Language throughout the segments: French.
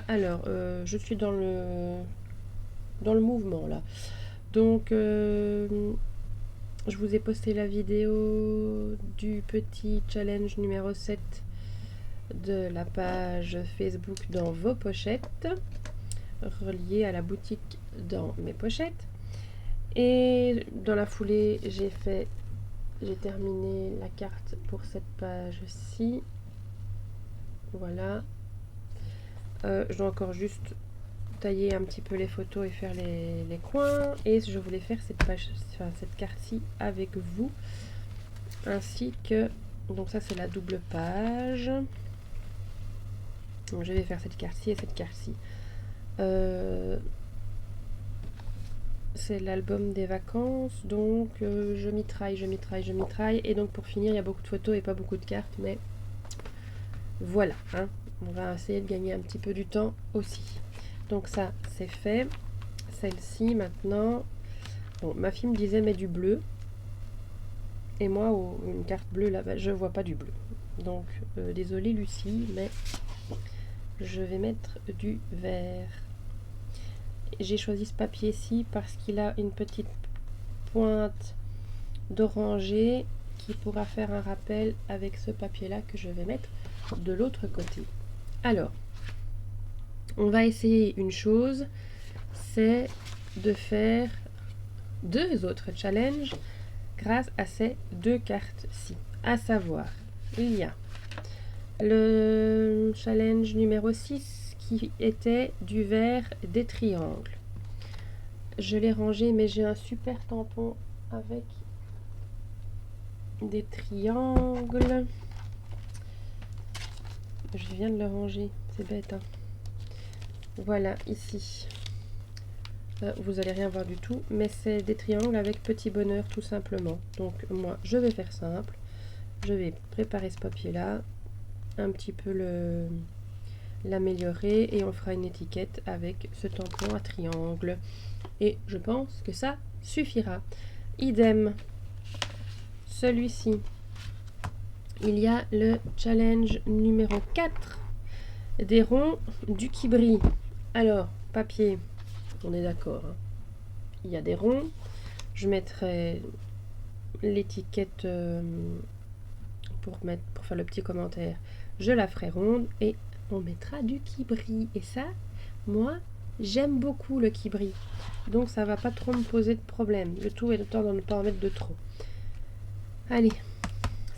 Alors, je suis dans le mouvement là. Donc, je vous ai posté la vidéo du petit challenge numéro 7 de la page Facebook dans vos pochettes, reliée à la boutique dans mes pochettes. Et dans la foulée, j'ai terminé la carte pour cette page-ci. Voilà. Je dois encore juste tailler un petit peu les photos et faire les coins. Et je voulais faire cette carte-ci avec vous. Ainsi que... Donc ça, c'est la double page. Donc je vais faire cette carte-ci et cette carte-ci. C'est l'album des vacances. Donc je mitraille. Et donc pour finir, il y a beaucoup de photos et pas beaucoup de cartes. Mais voilà, hein. On va essayer de gagner un petit peu du temps aussi. Donc ça, c'est fait. Celle-ci, maintenant... Bon, ma fille me disait, mets du bleu. Et moi, une carte bleue, là-bas, je vois pas du bleu. Donc, désolée Lucie, mais je vais mettre du vert. J'ai choisi ce papier-ci parce qu'il a une petite pointe d'oranger qui pourra faire un rappel avec ce papier-là que je vais mettre de l'autre côté. Alors, on va essayer une chose, c'est de faire 2 autres challenges grâce à ces 2 cartes-ci. À savoir, il y a le challenge numéro 6 qui était du vert des triangles. Je l'ai rangé, mais j'ai un super tampon avec des triangles. Je viens de le ranger, c'est bête, hein. Voilà, ici. Vous allez rien voir du tout, mais c'est des triangles avec petit bonheur tout simplement. Donc moi, je vais faire simple. Je vais préparer ce papier-là, un petit peu l'améliorer et on fera une étiquette avec ce tampon à triangle. Et je pense que ça suffira. Idem, celui-ci. Il y a le challenge numéro 4 des ronds du Kibri. Alors, papier, on est d'accord, hein. Il y a des ronds. Je mettrai l'étiquette pour faire le petit commentaire. Je la ferai ronde et on mettra du Kibri. Et ça, moi, j'aime beaucoup le Kibri. Donc ça va pas trop me poser de problème. Le tout est de temps de ne pas en mettre de trop. Allez,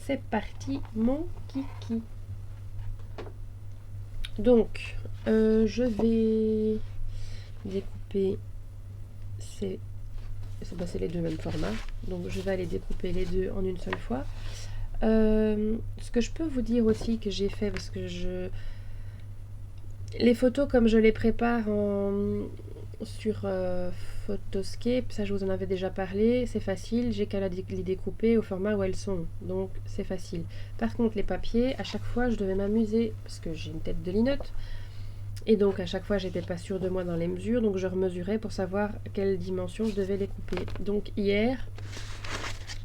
c'est parti, mon kiki. Donc, je vais découper c'est les 2 mêmes formats. Donc je vais aller découper les 2 en une seule fois. Ce que je peux vous dire aussi que j'ai fait, parce que les photos comme je les prépare sur Photoscape, ça je vous en avais déjà parlé, c'est facile, j'ai qu'à les découper au format où elles sont, donc c'est facile. Par contre les papiers, à chaque fois je devais m'amuser, parce que j'ai une tête de linotte, et donc à chaque fois j'étais pas sûre de moi dans les mesures, donc je remesurais pour savoir quelle dimension je devais les couper. Donc hier,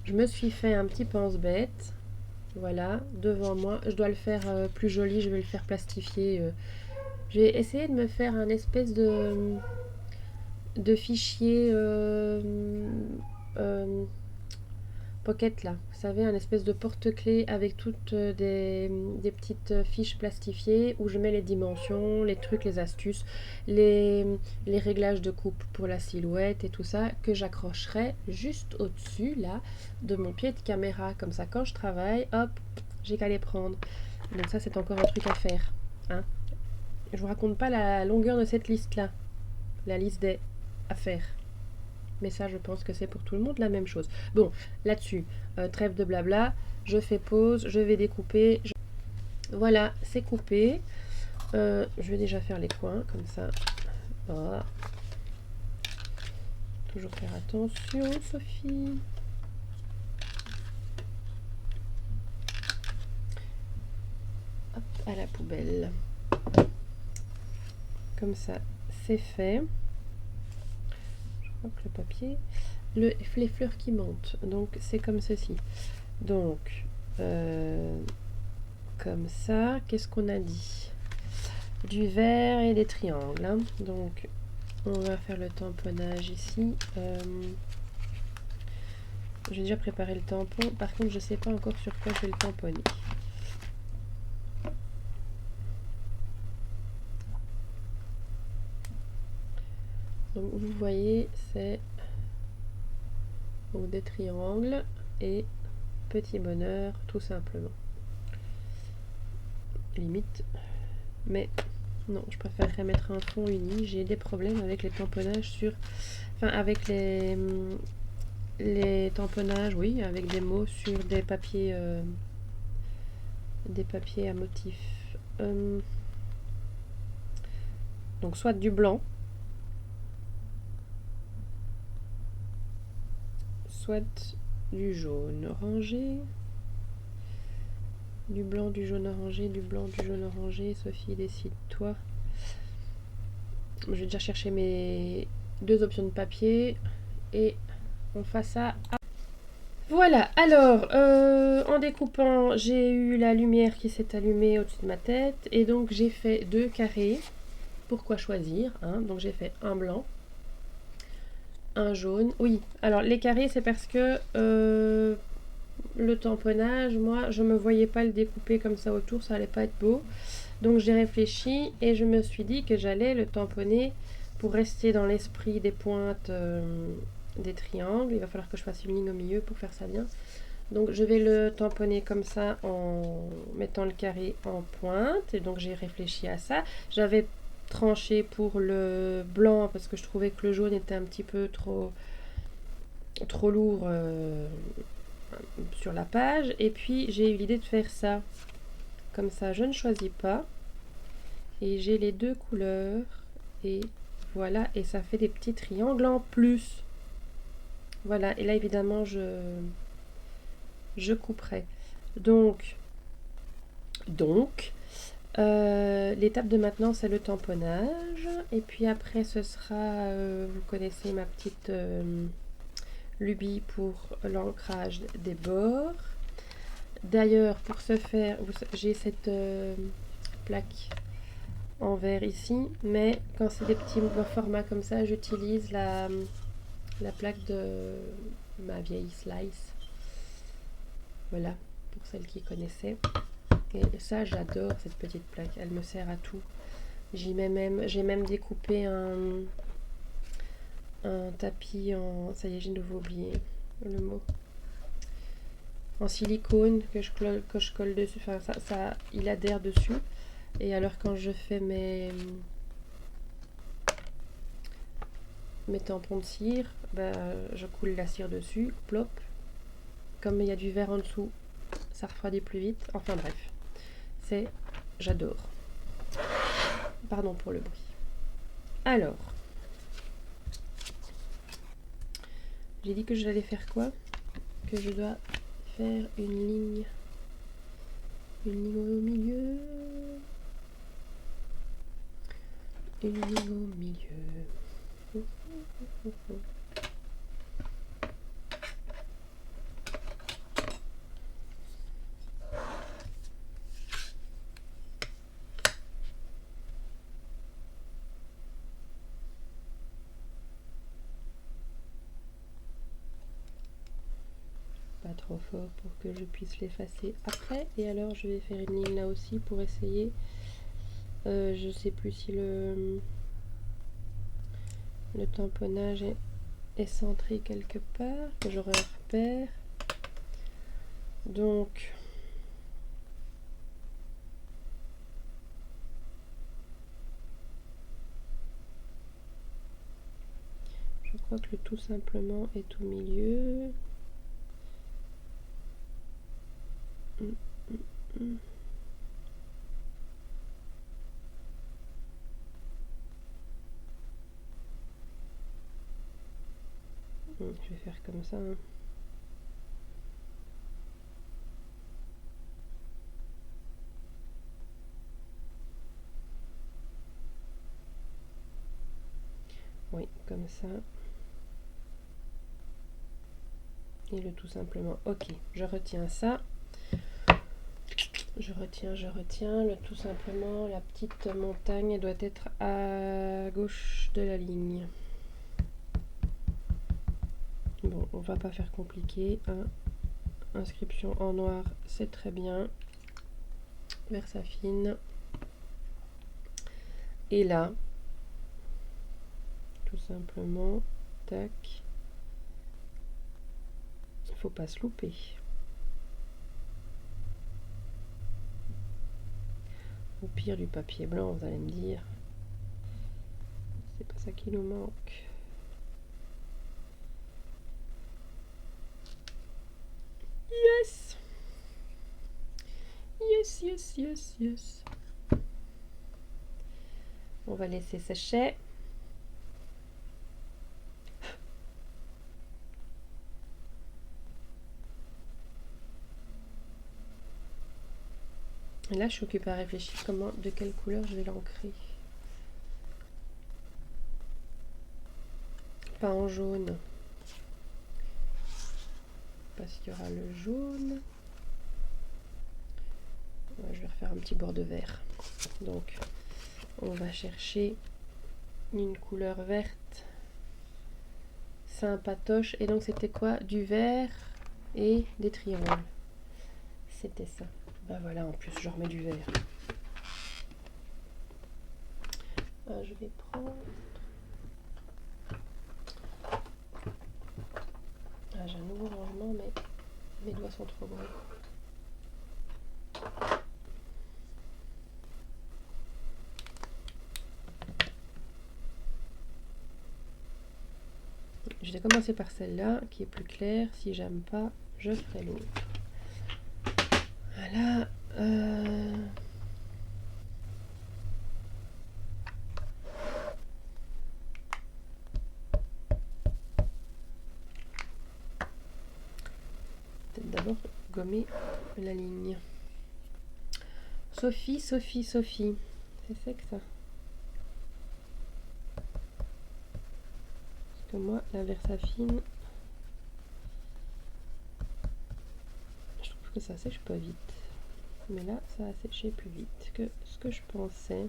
je me suis fait un petit pense-bête, voilà, devant moi. Je dois le faire plus joli, je vais le faire plastifier. Je vais essayer de me faire un espèce de fichier pocket là. Vous savez, un espèce de porte-clés avec toutes des petites fiches plastifiées où je mets les dimensions, les trucs, les astuces, les réglages de coupe pour la silhouette et tout ça que j'accrocherai juste au-dessus là de mon pied de caméra. Comme ça, quand je travaille, hop, j'ai qu'à les prendre. Donc ça, c'est encore un truc à faire, hein. Je vous raconte pas la longueur de cette liste là, la liste des à faire. Mais ça, je pense que c'est pour tout le monde la même chose. Bon, là-dessus, trêve de blabla, je fais pause, je vais découper. Voilà, c'est coupé. Je vais déjà faire les coins, comme ça. Voilà. Toujours faire attention, Sophie. Hop, à la poubelle. Comme ça, c'est fait. Je crois que le papier... les fleurs qui montent. Donc, c'est comme ceci. Donc, comme ça, qu'est-ce qu'on a dit? du vert et des triangles. Hein. Donc, on va faire le tamponnage ici. J'ai déjà préparé le tampon. Par contre, je ne sais pas encore sur quoi je vais le tamponner. Donc, vous voyez, c'est des triangles et petit bonheur, tout simplement. Limite. Mais non, je préférerais mettre un fond uni. J'ai des problèmes avec les tamponnages sur... Enfin, avec les tamponnages, oui, avec des mots sur des papiers à motifs. Donc soit du blanc, soit du jaune orangé, du blanc, du jaune orangé, du blanc, du jaune orangé. Sophie, décide-toi. Je vais déjà chercher mes 2 options de papier et on fait ça. Voilà, alors en découpant, j'ai eu la lumière qui s'est allumée au-dessus de ma tête et donc j'ai fait 2 carrés. Pourquoi choisir, hein? Donc j'ai fait un blanc, un jaune. Oui, alors les carrés, c'est parce que le tamponnage, moi, je me voyais pas le découper comme ça autour, ça allait pas être beau. Donc j'ai réfléchi et je me suis dit que j'allais le tamponner pour rester dans l'esprit des pointes des triangles. Il va falloir que je fasse une ligne au milieu pour faire ça bien. Donc je vais le tamponner comme ça en mettant le carré en pointe. Et donc j'ai réfléchi à ça. J'avais tranché pour le blanc parce que je trouvais que le jaune était un petit peu trop lourd sur la page. Et puis j'ai eu l'idée de faire ça. Comme ça, je ne choisis pas. Et j'ai les 2 couleurs. Et voilà, et ça fait des petits triangles en plus. Voilà, et là évidemment je couperai. Donc l'étape de maintenant, c'est le tamponnage. Et puis après, ce sera, vous connaissez ma petite lubie pour l'ancrage des bords. D'ailleurs, pour ce faire, j'ai cette plaque en verre ici, mais quand c'est des petits formats comme ça, j'utilise la plaque de ma vieille Slice. Voilà, pour celles qui connaissaient. Et ça, j'adore cette petite plaque, elle me sert à tout. J'ai même découpé un tapis en... Ça y est, j'ai de nouveau oublié le mot. En silicone que je colle dessus. Enfin, ça, il adhère dessus. Et alors quand je fais mes tampons de cire, je coule la cire dessus, plop. Comme il y a du verre en dessous, ça refroidit plus vite. Enfin bref, j'adore. Pardon pour le bruit. Alors, j'ai dit que j'allais faire quoi? Que je dois faire une ligne au milieu. Une ligne au milieu. Pas trop fort pour que je puisse l'effacer après. Et alors je vais faire une ligne là aussi pour essayer. Je sais plus si le tamponnage est centré quelque part, que j'aurai un repère. Donc je crois que le tout simplement est au milieu. Je vais faire comme ça. Hein. Oui, comme ça. Et le tout simplement. Ok, je retiens ça. Je retiens. Le tout simplement, la petite montagne doit être à gauche de la ligne. Bon, on va pas faire compliqué, hein. Inscription en noir, c'est très bien. Versafine. Et là, tout simplement, tac. Il faut pas se louper. Au pire, du papier blanc, vous allez me dire. C'est pas ça qui nous manque. Yes! Yes, yes, yes, yes. On va laisser sécher. Et là, je suis occupée à réfléchir de quelle couleur je vais l'ancrer. Pas en jaune. Parce qu'il y aura le jaune. Ouais, je vais refaire un petit bord de vert. Donc, on va chercher une couleur verte sympatoche. Et donc, c'était quoi? Du vert et des triangles. C'était ça. Ben voilà, en plus, je remets du vert. Je vais prendre... j'ai un nouveau rangement, mais mes doigts sont trop gros. Je vais commencer par celle-là, qui est plus claire. Si j'aime pas, je ferai l'autre. Voilà. Peut-être d'abord gommer la ligne. Sophie. C'est sec ça. Parce que moi, la Versafine, je trouve que ça sèche pas vite. Mais là, ça a séché plus vite que ce que je pensais.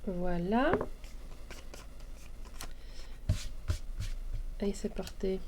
Voilà. Et c'est parti.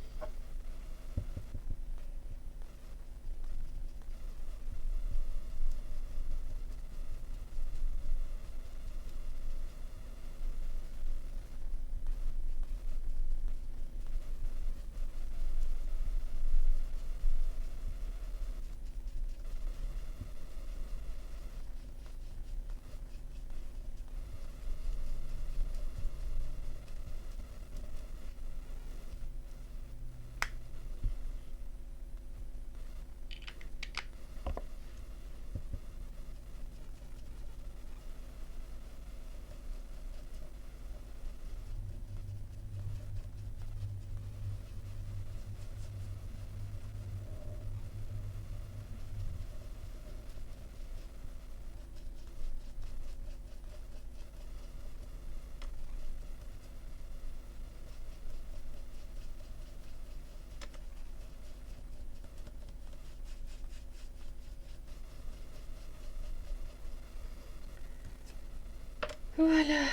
Voilà.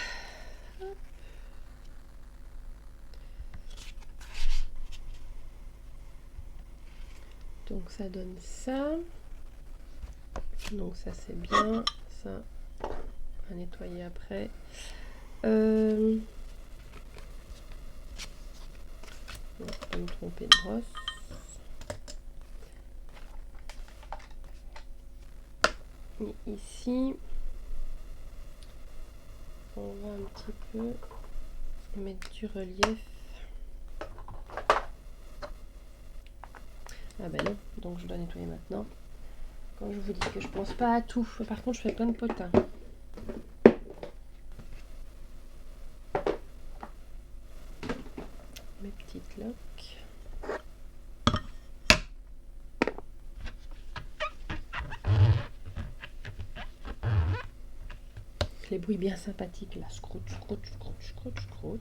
Donc ça donne ça. Donc ça c'est bien. Ça, à nettoyer après. Je vais pas me tromper de brosse. Et ici, on va un petit peu mettre du relief. Ah ben non, donc je dois nettoyer maintenant. Quand je vous dis que je pense pas à tout. Par contre, je fais plein de potins. Mes petites loques. Les bruits bien sympathiques là. Scroute, scroute, scroute, scroute, scroute.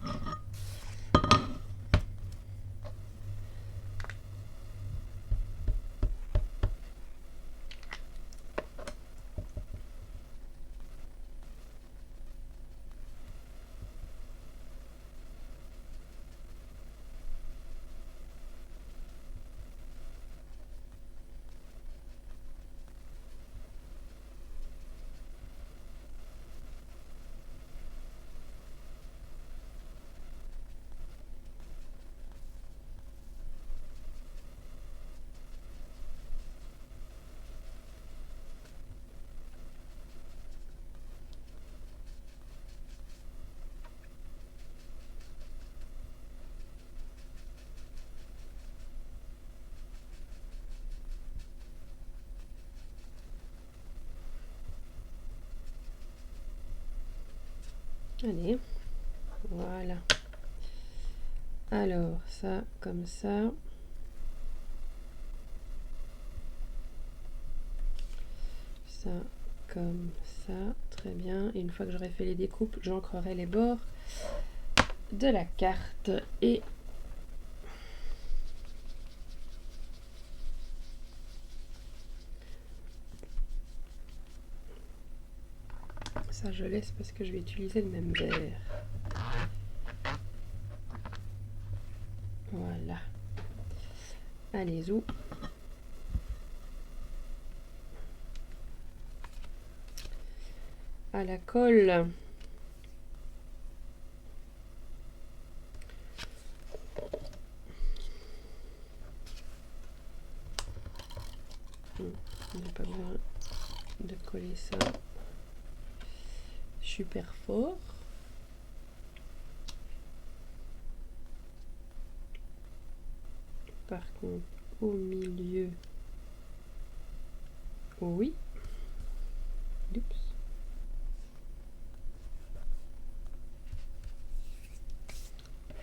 Allez, voilà. Alors, ça, comme ça. Ça, comme ça. Très bien. Et une fois que j'aurai fait les découpes, j'ancrerai les bords de la carte. Et ça, je laisse parce que je vais utiliser le même verre. Voilà. Allez, zou. À la colle. On n'a pas besoin de coller ça super fort. Par contre, au milieu, oui. Oups.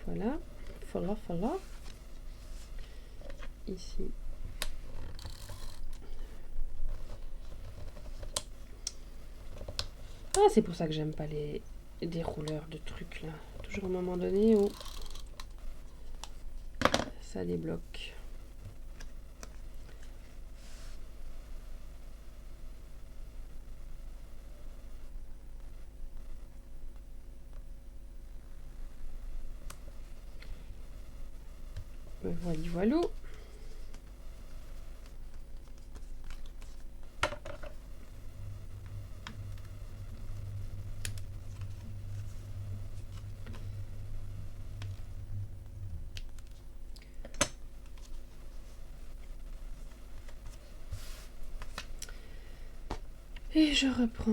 Voilà. Voilà. Ici. Ah, c'est pour ça que j'aime pas les dérouleurs de trucs là. Toujours au moment donné où ça débloque. Voilà. Et je reprends.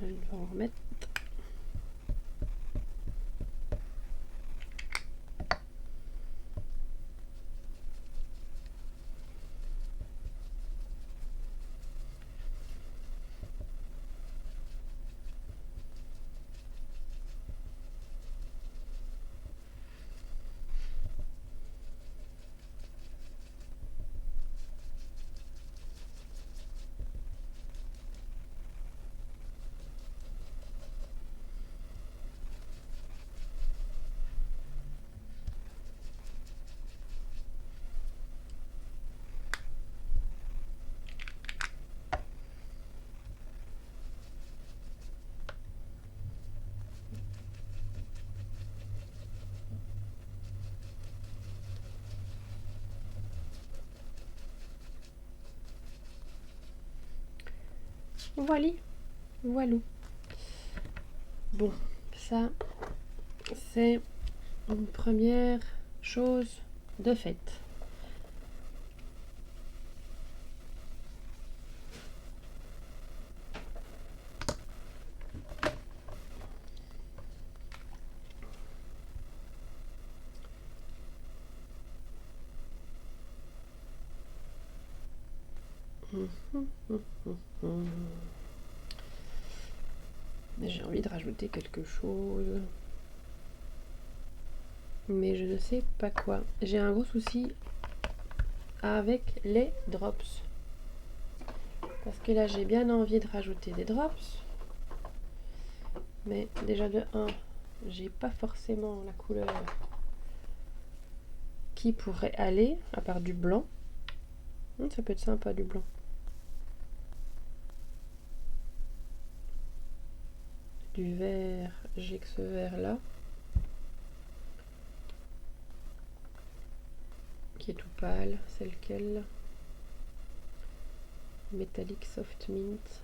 On va en remettre. Voilà. Bon, ça, c'est une première chose de faite. J'ai envie de rajouter quelque chose. Mais je ne sais pas quoi. J'ai un gros souci avec les drops. Parce que là, j'ai bien envie de rajouter des drops. Mais déjà de 1, j'ai pas forcément la couleur qui pourrait aller, à part du blanc. Ça peut être sympa du blanc. Du vert, j'ai que ce vert là. Qui est tout pâle, c'est lequel? Metallic Soft Mint.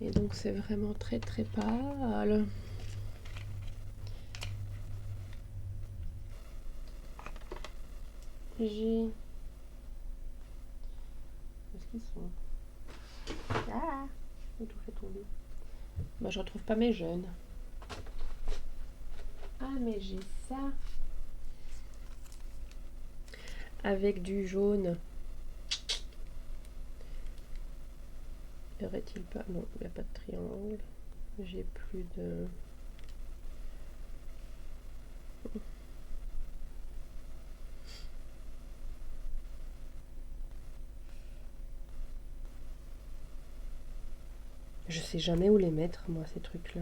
Et donc c'est vraiment très pâle. j'ai... Où est-ce qu'ils sont? Ah, j'ai tout fait tomber. Moi, je retrouve pas mes jaunes. Ah, mais j'ai ça. Avec du jaune. Y aurait-il pas... Non, il n'y a pas de triangle. J'ai plus de... Je sais jamais où les mettre, moi, ces trucs-là.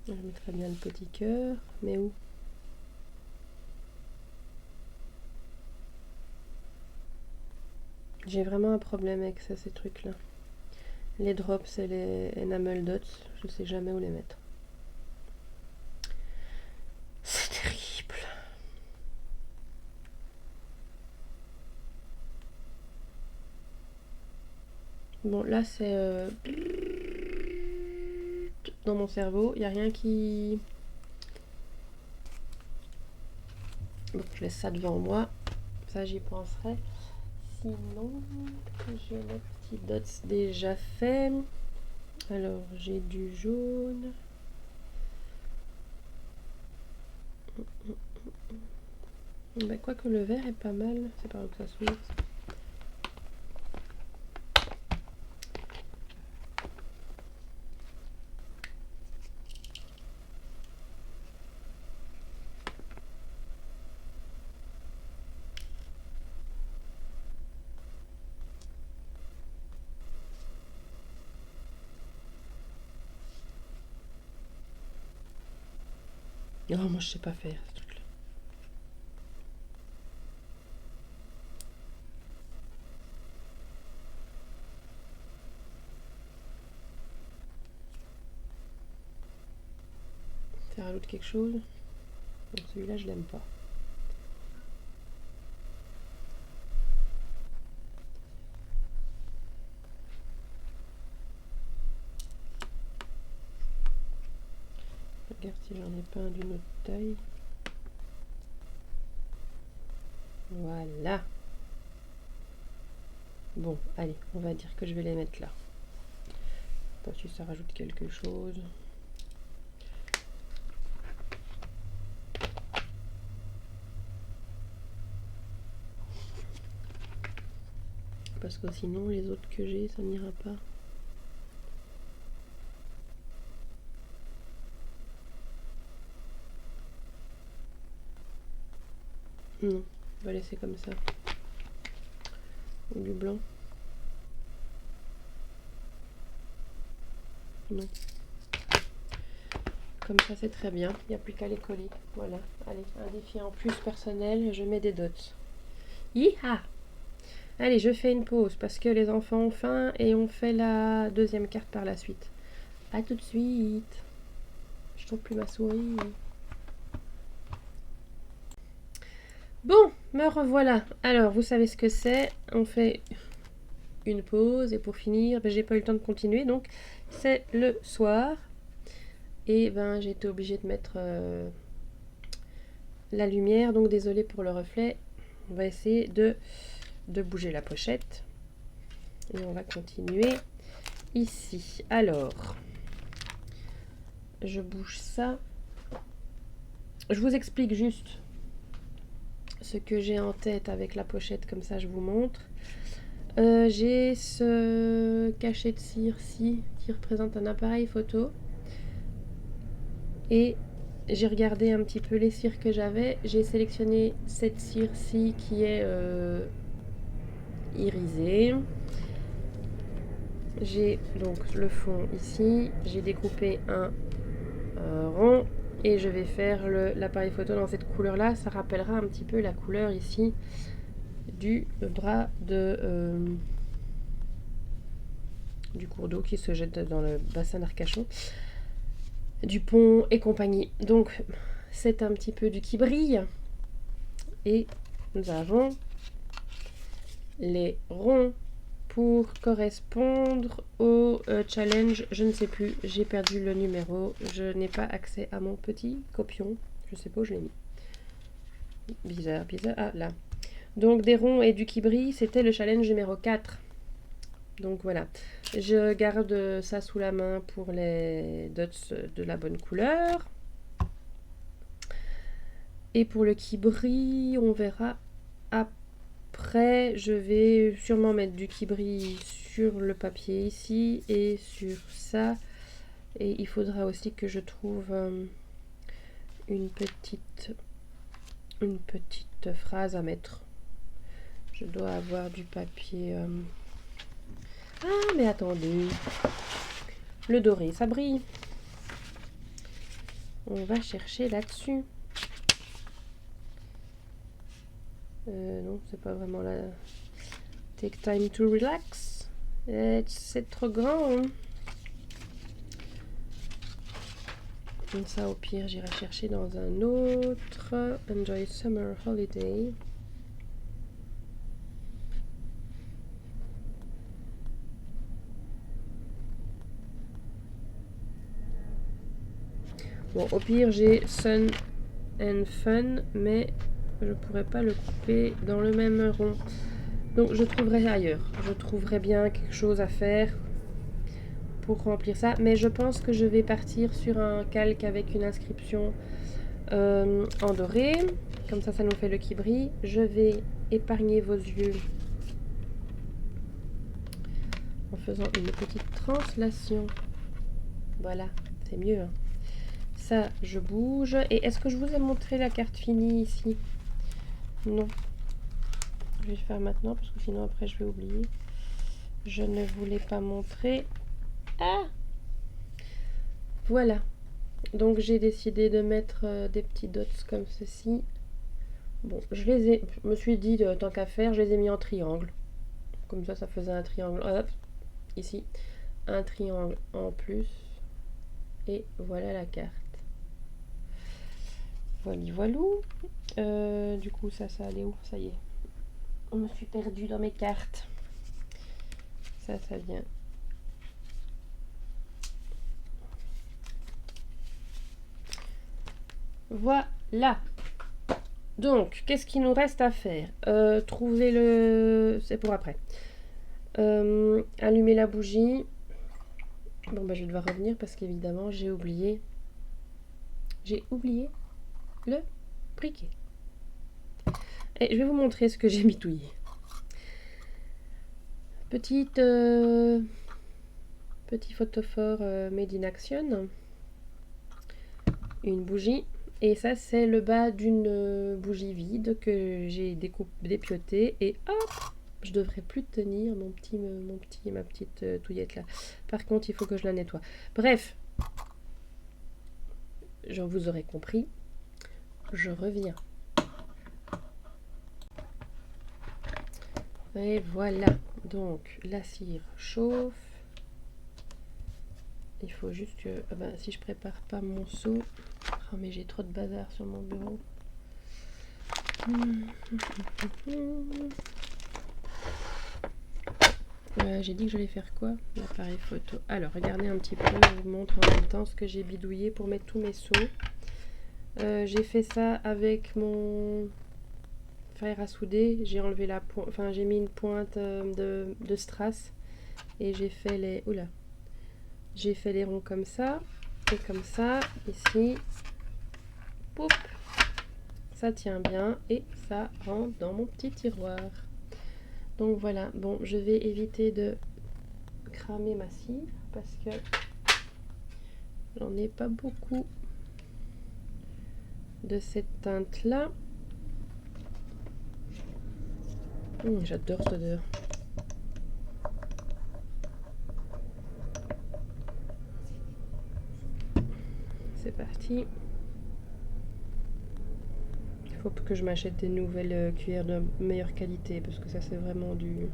Je mettrais bien le petit cœur, mais où? J'ai vraiment un problème avec ça, ces trucs-là. Les drops et les enamel dots, je sais jamais où les mettre. C'est terrible. Bon, là, c'est... dans mon cerveau, il n'y a rien qui... Bon, je laisse ça devant moi. Ça, j'y penserai. Sinon, j'ai mes petits dots déjà faits. Alors, j'ai du jaune. Bah, quoique le vert est pas mal. C'est par où que ça s'ouvre. Oh, moi, je sais pas faire ce truc-là. Ça rajoute quelque chose. Donc celui-là, je l'aime pas. Regarde si j'en ai pas un d'une autre taille. Voilà. Bon, allez, on va dire que je vais les mettre là. Pas si ça rajoute quelque chose. Parce que sinon, les autres que j'ai, ça n'ira pas. Non, on va laisser comme ça. Ou du blanc. Non. Comme ça, c'est très bien. Il n'y a plus qu'à les coller. Voilà. Allez, un défi en plus personnel. Je mets des dots. Hi-ha! Allez, je fais une pause parce que les enfants ont faim et on fait la deuxième carte par la suite. A tout de suite. Je trouve plus ma souris. Bon, me revoilà. Alors, vous savez ce que c'est. On fait une pause et pour finir, j'ai pas eu le temps de continuer. Donc, c'est le soir. Et ben, j'ai été obligée de mettre la lumière. Donc, désolée pour le reflet. On va essayer de bouger la pochette. Et on va continuer ici. Alors, je bouge ça. Je vous explique juste ce que j'ai en tête avec la pochette, comme ça je vous montre. J'ai ce cachet de cire-ci qui représente un appareil photo. Et j'ai regardé un petit peu les cires que j'avais. J'ai sélectionné cette cire-ci qui est irisée. J'ai donc le fond ici. J'ai découpé un rond. Et je vais faire l'appareil photo dans cette couleur là. Ça rappellera un petit peu la couleur ici du bras du cours d'eau qui se jette dans le bassin d'Arcachon, du pont et compagnie. Donc c'est un petit peu du qui brille. Et nous avons les ronds pour correspondre au challenge. Je ne sais plus, j'ai perdu le numéro. Je n'ai pas accès à mon petit copion. Je sais pas où je l'ai mis. Bizarre, bizarre. Ah, là. Donc, des ronds et du qui brille, c'était le challenge numéro 4. Donc, voilà. Je garde ça sous la main pour les dots de la bonne couleur. Et pour le qui brille, on verra après. Je vais sûrement mettre du qui brille sur le papier ici et sur ça. Et il faudra aussi que je trouve une petite phrase à mettre. Je dois avoir du papier. Ah, mais attendez. Le doré, ça brille. On va chercher là-dessus. Non, c'est pas vraiment la... Take time to relax. C'est trop grand. Hein. Donc ça, au pire, j'irai chercher dans un autre. Enjoy summer holiday. Bon, au pire, j'ai sun and fun, mais je pourrais pas le couper dans le même rond. Donc, je trouverai ailleurs. Je trouverai bien quelque chose à faire pour remplir ça. Mais je pense que je vais partir sur un calque avec une inscription en doré. Comme ça, ça nous fait le qui brille. Je vais épargner vos yeux en faisant une petite translation. Voilà, c'est mieux. Hein. Ça, je bouge. Et est-ce que je vous ai montré la carte finie ici? Non. Je vais le faire maintenant parce que sinon après je vais oublier. Je ne voulais pas montrer. Ah! Voilà. Donc j'ai décidé de mettre des petits dots comme ceci. Bon, je me suis dit, tant qu'à faire, je les ai mis en triangle. Comme ça faisait un triangle. Hop, ici. Un triangle en plus. Et voilà la carte. Voilou. Du coup, ça allait où? Ça y est. Je me suis perdue dans mes cartes. Ça vient. Voilà. Donc, qu'est-ce qu'il nous reste à faire? Trouver le... C'est pour après. Allumer la bougie. Bon, bah, je vais devoir revenir parce qu'évidemment, j'ai oublié le briquet. Et je vais vous montrer ce que j'ai mitouillé. Petit photophore made in action. Une bougie. Et ça, c'est le bas d'une bougie vide que j'ai dépioté. Et hop, je devrais plus tenir ma petite touillette là. Par contre, il faut que je la nettoie. Bref, vous aurez compris. Je reviens. Et voilà. Donc, la cire chauffe. Il faut juste que... Ah ben, si je prépare pas mon seau... Oh, mais j'ai trop de bazar sur mon bureau. J'ai dit que j'allais faire quoi? L'appareil photo. Alors, regardez un petit peu. Je vous montre en même temps ce que j'ai bidouillé pour mettre tous mes seaux. J'ai fait ça avec mon fer à souder. J'ai enlevé la pointe... Enfin, j'ai mis une pointe de strass. Et j'ai fait les... Oula! J'ai fait les ronds comme ça. Et comme ça. Ici. Poup. Ça tient bien et ça rentre dans mon petit tiroir. Donc voilà, bon, je vais éviter de cramer ma cire parce que j'en ai pas beaucoup de cette teinte là. J'adore cette odeur. C'est parti. Faut que je m'achète des nouvelles cuillères de meilleure qualité parce que ça c'est vraiment du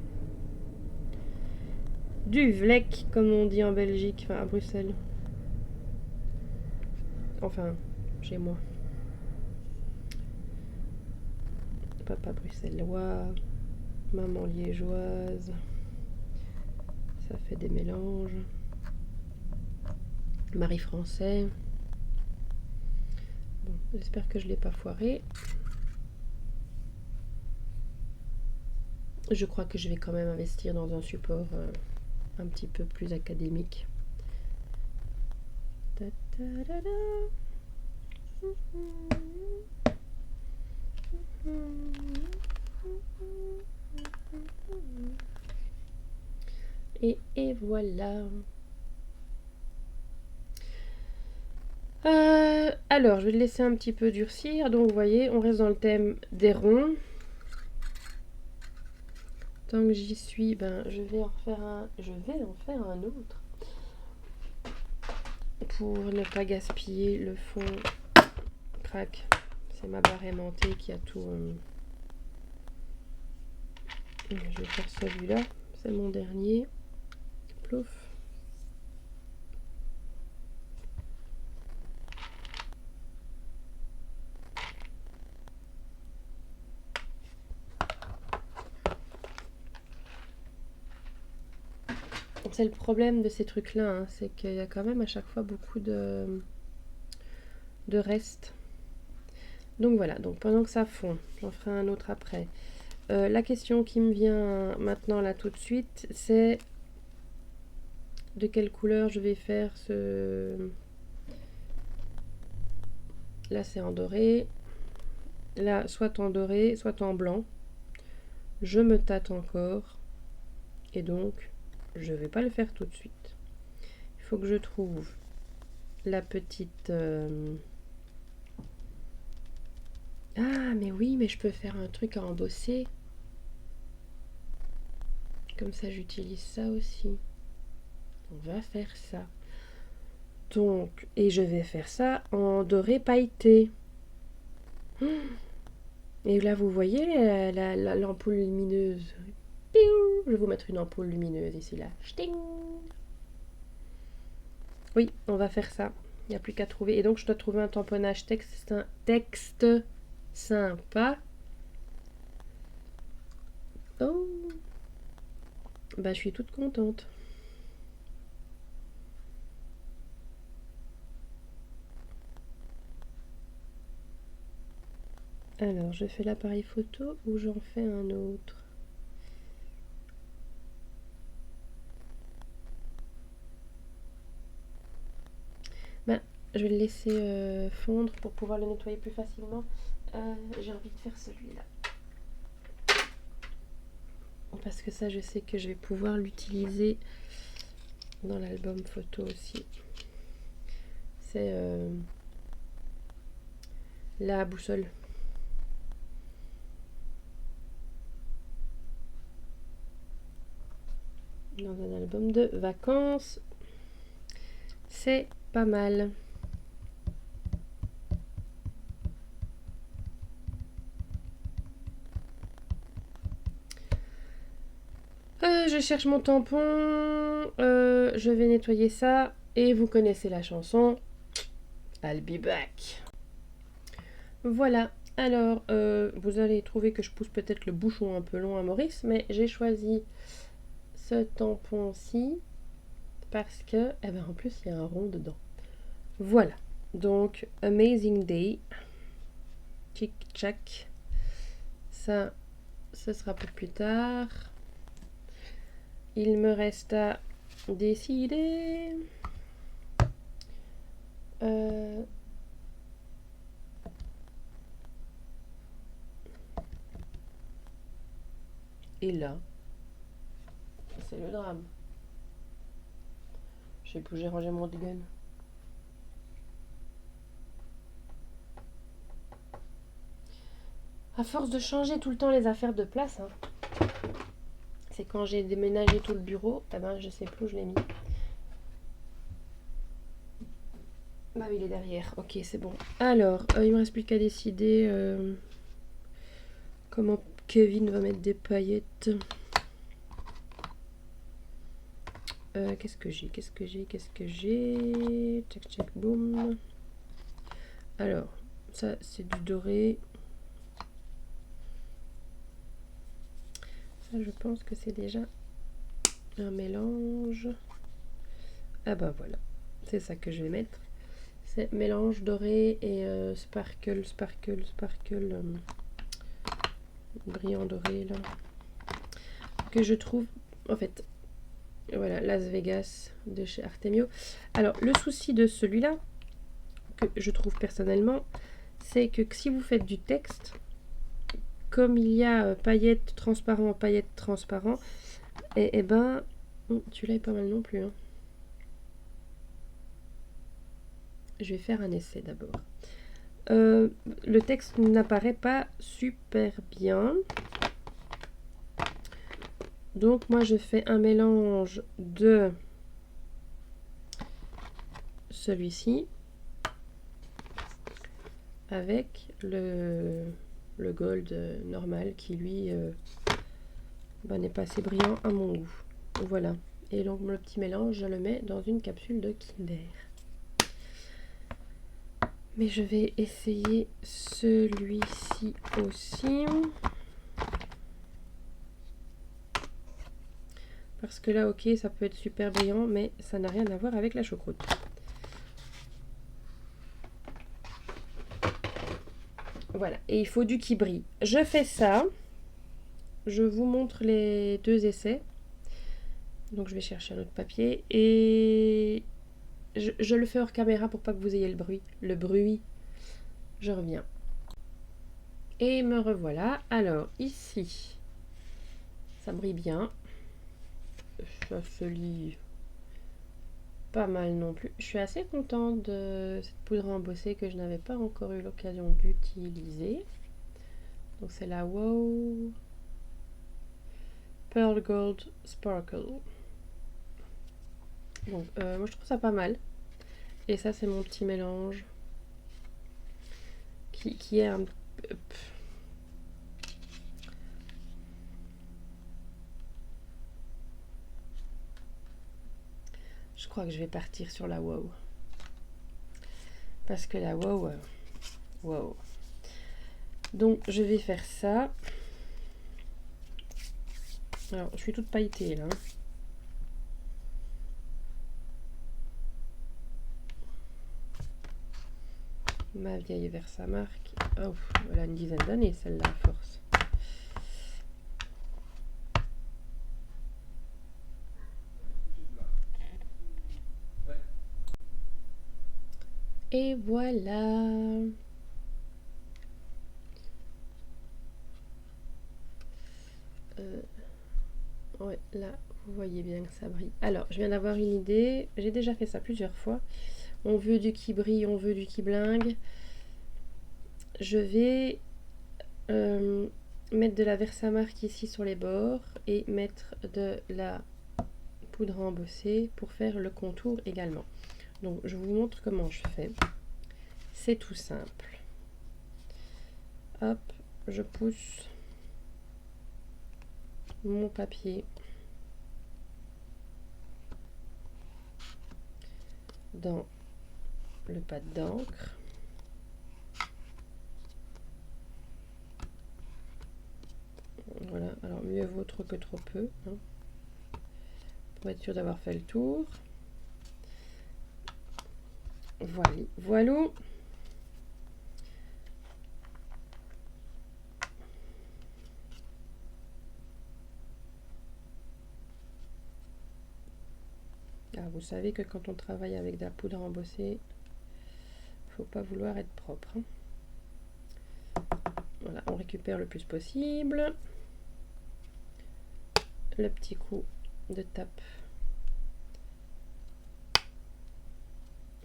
vlek comme on dit en Belgique, enfin à Bruxelles. Enfin, chez moi. Papa bruxellois, maman liégeoise. Ça fait des mélanges. Marie-Français. Bon, j'espère que je ne l'ai pas foiré. Je crois que je vais quand même investir dans un support un petit peu plus académique. Et voilà. Alors, je vais le laisser un petit peu durcir. Donc, vous voyez, on reste dans le thème des ronds. Tant que j'y suis, ben, je vais en faire un autre. Pour ne pas gaspiller le fond. Crac. C'est ma barre aimantée qui a tout... Je vais faire celui-là. C'est mon dernier. Plouf. C'est le problème de ces trucs-là, hein, c'est qu'il y a quand même à chaque fois beaucoup de restes. Donc voilà, donc pendant que ça fond, j'en ferai un autre après. La question qui me vient maintenant là tout de suite, c'est de quelle couleur je vais faire ce... Là c'est en doré, là soit en doré, soit en blanc. Je me tâte encore et donc je vais pas le faire tout de suite. Il faut que je trouve la petite... Ah mais oui, mais je peux faire un truc à embosser. Comme ça j'utilise ça aussi. On va faire ça. Donc, et je vais faire ça en doré pailleté. Et là, vous voyez l'ampoule lumineuse. Je vais vous mettre une ampoule lumineuse ici, là. Oui, on va faire ça. Il n'y a plus qu'à trouver. Et donc, je dois trouver un tamponnage texte sympa. Oh, bah, je suis toute contente. Alors, je fais l'appareil photo ou j'en fais un autre? Ben, je vais le laisser fondre pour pouvoir le nettoyer plus facilement. J'ai envie de faire celui-là. Parce que ça, je sais que je vais pouvoir l'utiliser dans l'album photo aussi. C'est la boussole. Dans un album de vacances. C'est pas mal. Je cherche mon tampon. Je vais nettoyer ça. Et vous connaissez la chanson. I'll be back. Voilà. Alors, vous allez trouver que je pousse peut-être le bouchon un peu long à Maurice, mais j'ai choisi ce tampon-ci parce que, eh ben, en plus, il y a un rond dedans. Voilà. Donc, Amazing Day. Tchic tchac. Ça, ce sera pour plus tard. Il me reste à décider. Et là, c'est le drame. Je sais plus où j'ai rangé mon gun. À force de changer tout le temps les affaires de place, hein, c'est quand j'ai déménagé tout le bureau, eh ben je sais plus où je l'ai mis. Bah oui, il est derrière. Ok, c'est bon. Alors, il me reste plus qu'à décider comment Kevin va mettre des paillettes. Qu'est-ce que j'ai? Tchac tchac boum. Alors, ça c'est du doré. Ça, je pense que c'est déjà un mélange. Ah bah voilà, c'est ça que je vais mettre. C'est mélange doré et sparkle, brillant doré là. Que je trouve, en fait, voilà, Las Vegas de chez Artemio. Alors, le souci de celui-là, que je trouve personnellement, c'est que si vous faites du texte, comme il y a paillettes transparent, et ben, celui-là est pas mal non plus. Hein. Je vais faire un essai d'abord. Le texte n'apparaît pas super bien. Donc moi je fais un mélange de celui-ci avec le gold normal qui lui n'est pas assez brillant à mon goût. Voilà. Et donc le petit mélange, je le mets dans une capsule de Kinder. Mais je vais essayer celui-ci aussi. Parce que là, ok, ça peut être super brillant, mais ça n'a rien à voir avec la choucroute. Voilà, et il faut du qui brille. Je fais ça. Je vous montre les deux essais. Donc je vais chercher un autre papier. Et je le fais hors caméra pour pas que vous ayez le bruit. Le bruit. Je reviens. Et me revoilà. Alors, ici, ça brille bien. Ça se lit pas mal non plus. Je suis assez contente de cette poudre embossée que je n'avais pas encore eu l'occasion d'utiliser. Donc c'est la Wow Pearl Gold Sparkle. Donc moi je trouve ça pas mal. Et ça c'est mon petit mélange qui est un... Je crois que je vais partir sur la Wow. Parce que la Wow... wow. Donc je vais faire ça. Alors je suis toute pailletée là. Ma vieille Versamark. Oh, elle a une dizaine d'années celle-là à force. Et voilà. Ouais, là, vous voyez bien que ça brille. Alors, je viens d'avoir une idée. J'ai déjà fait ça plusieurs fois. On veut du qui brille, on veut du qui blingue. Je vais mettre de la Versamark ici sur les bords et mettre de la poudre embossée pour faire le contour également. Donc, je vous montre comment je fais. C'est tout simple. Hop, je pousse mon papier dans le pad d'encre. Voilà, alors mieux vaut trop que trop peu, hein, pour être sûr d'avoir fait le tour. Voilà, voilà. Ah, vous savez que quand on travaille avec de la poudre embossée, faut pas vouloir être propre. Hein. Voilà, on récupère le plus possible. Le petit coup de tape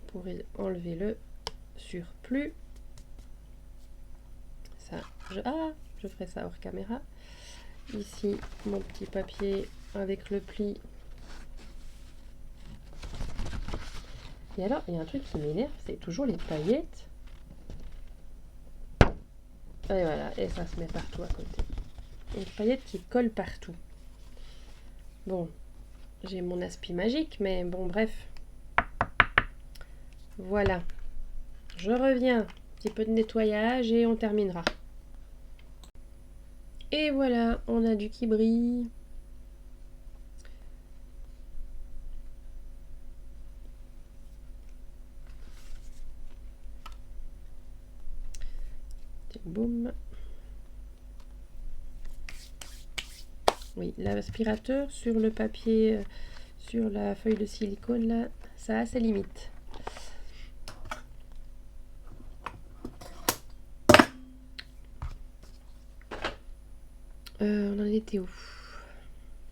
pour enlever le surplus. Ça, je ferai ça hors caméra. Ici, mon petit papier avec le pli. Et alors, il y a un truc qui m'énerve, c'est toujours les paillettes. Et voilà, et ça se met partout à côté. Une paillette qui colle partout. Bon, j'ai mon aspi magique, mais bon, bref. Voilà. Je reviens. Un petit peu de nettoyage et on terminera. Et voilà, on a du qui brille. Oui, l'aspirateur sur le papier, sur la feuille de silicone, là, ça a ses limites. On en était où?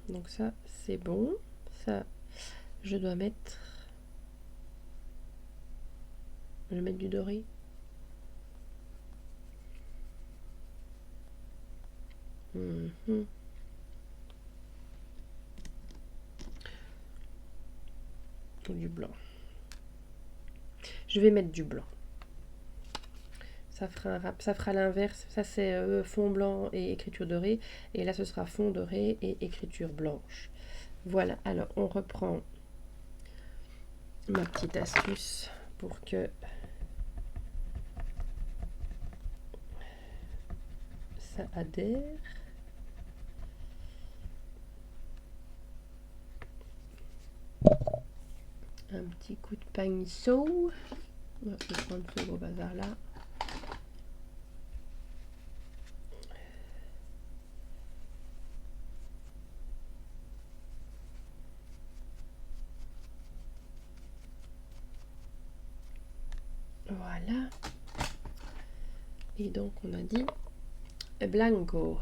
Donc ça, c'est bon. Ça, je dois mettre... Je vais mettre du doré. Ou du blanc. Je vais mettre du blanc. Ça fera l'inverse. Ça, c'est fond blanc et écriture dorée. Et là, ce sera fond doré et écriture blanche. Voilà. Alors, on reprend ma petite astuce pour que ça adhère. Un petit coup de pinceau. On va prendre ce gros bazar là. Voilà. Et donc on a dit blanco.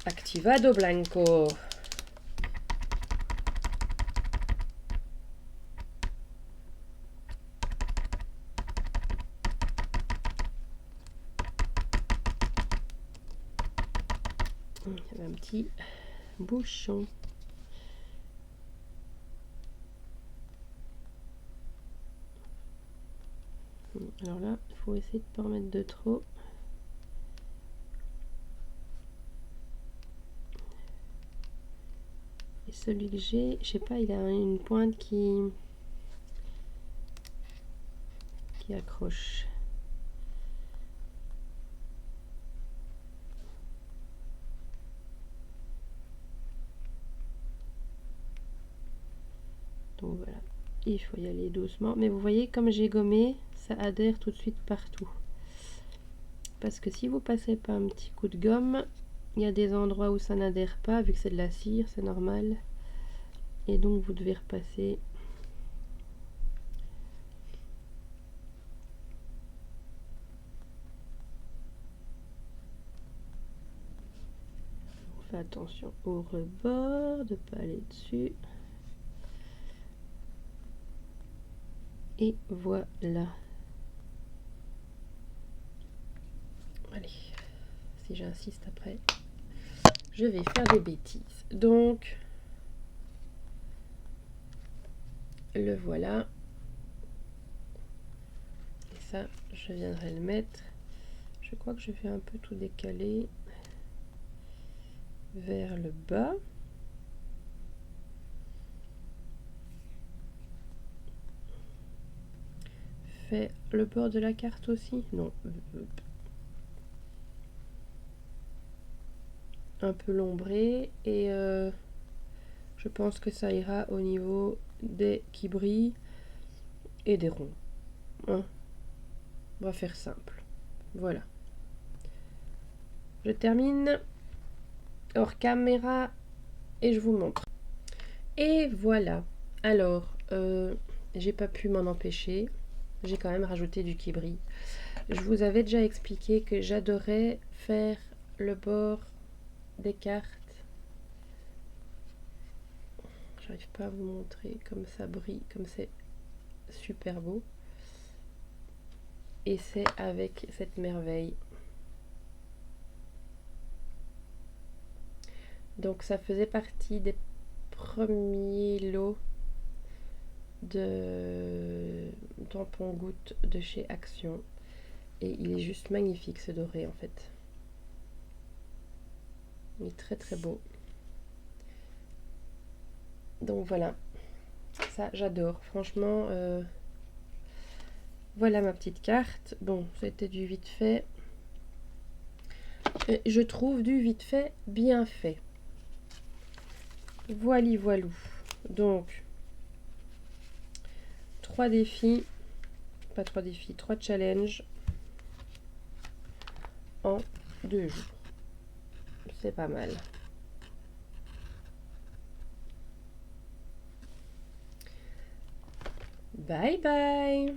Activado blanco. Il y avait un petit bouchon. Alors là, il faut essayer de ne pas en mettre de trop. Et celui que j'ai, je sais pas, il a une pointe qui accroche. Donc voilà, il faut y aller doucement. Mais vous voyez, comme j'ai gommé, ça adhère tout de suite partout. Parce que si vous passez pas un petit coup de gomme, il y a des endroits où ça n'adhère pas, vu que c'est de la cire, c'est normal. Et donc vous devez repasser. On fait attention au rebord, de ne pas aller dessus. Et voilà. Allez, si j'insiste après, je vais faire des bêtises. Donc, le voilà. Et ça, je viendrai le mettre. Je crois que je vais un peu tout décaler vers le bas. Fait le bord de la carte aussi? Non. Un peu lombré. Et je pense que ça ira au niveau des qui brillent et des ronds. Hein? On va faire simple. Voilà. Je termine hors caméra et je vous montre. Et voilà. Alors, j'ai pas pu m'en empêcher. J'ai quand même rajouté du qui brille. Je vous avais déjà expliqué que j'adorais faire le bord des cartes. J'arrive pas à vous montrer comme ça brille, comme c'est super beau. Et c'est avec cette merveille. Donc ça faisait partie des premiers lots de tampon goutte de chez Action. Et il est juste magnifique ce doré en fait. Il est très très beau. Donc voilà. Ça j'adore. Franchement, voilà ma petite carte. Bon, c'était du vite fait. Je trouve du vite fait bien fait. Voili voilou. Donc, 3 défis. Pas 3 défis, 3 challenges. en 2 jours. C'est pas mal. Bye bye!